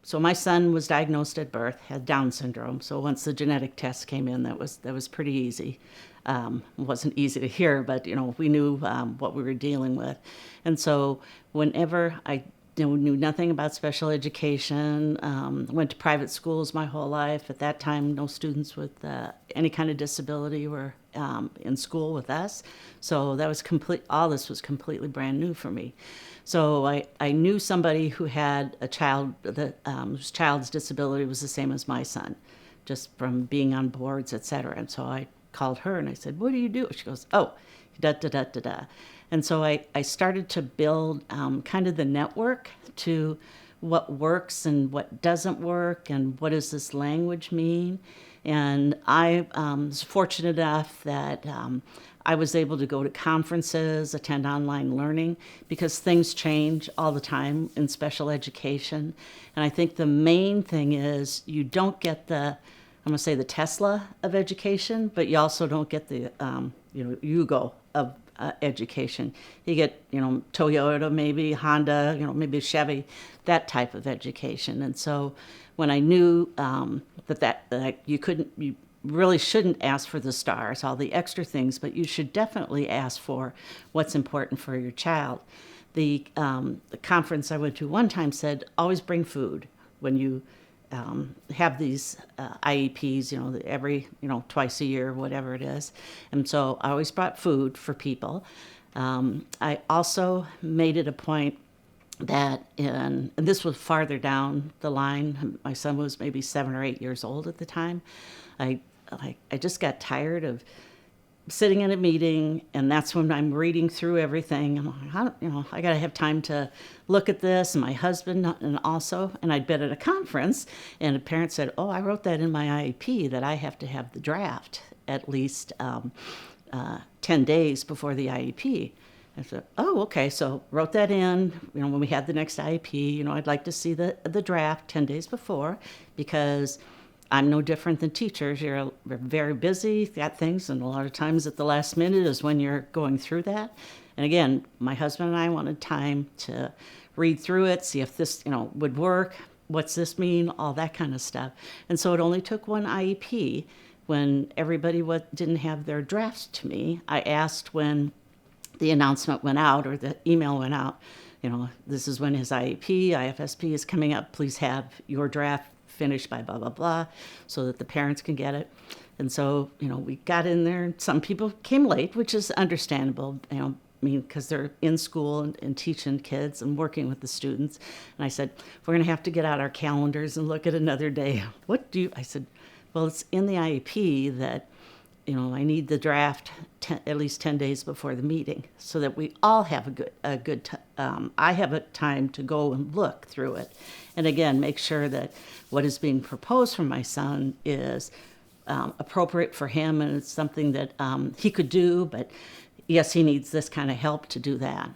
So my son was diagnosed at birth, had Down syndrome. So once the genetic test came in, that was pretty easy. It wasn't easy to hear, but we knew what we were dealing with. And so whenever I knew nothing about special education, went to private schools my whole life. At that time, no students with any kind of disability were in school with us. So that was all this was completely brand new for me. So I knew somebody who had a child whose child's disability was the same as my son, just from being on boards, et cetera. And so I called her and I said, "What do you do?" She goes, "Oh, da da da da da." And so I started to build kind of the network to what works and what doesn't work and what does this language mean. And I was fortunate enough that I was able to go to conferences, attend online learning, because things change all the time in special education. And I think the main thing is you don't get I'm going to say the Tesla of education, but you also don't get the, Yugo of education. You get, Toyota, maybe Honda, maybe Chevy, that type of education. And so when I knew that you really shouldn't ask for the stars, all the extra things, but you should definitely ask for what's important for your child. The conference I went to one time said, always bring food when you have these IEPs, every, twice a year, whatever it is. And so I always brought food for people. I also made it a point that, and this was farther down the line, my son was maybe 7 or 8 years old at the time. I just got tired of sitting in a meeting, and that's when I'm reading through everything. I'm like, I got to have time to look at this, and my husband, and also, and I'd been at a conference, and a parent said, "Oh, I wrote that in my IEP that I have to have the draft at least 10 days before the IEP." I said, "Oh, okay." So wrote that in. When we had the next IEP, I'd like to see the draft 10 days before, because I'm no different than teachers. You're very busy, got things, and a lot of times at the last minute is when you're going through that. And again, my husband and I wanted time to read through it, see if this, would work, what's this mean, all that kind of stuff. And so it only took one IEP when everybody didn't have their drafts to me. I asked when the announcement went out or the email went out, this is when his IEP, IFSP is coming up, please have your draft finished by blah, blah, blah, so that the parents can get it. And so, we got in there, and some people came late, which is understandable, because they're in school and teaching kids and working with the students. And I said, we're going to have to get out our calendars and look at another day. I said, well, it's in the IEP that, I need the draft at least 10 days before the meeting so that we all have I have a time to go and look through it. And again, make sure that what is being proposed for my son is appropriate for him and it's something that he could do, but yes, he needs this kind of help to do that.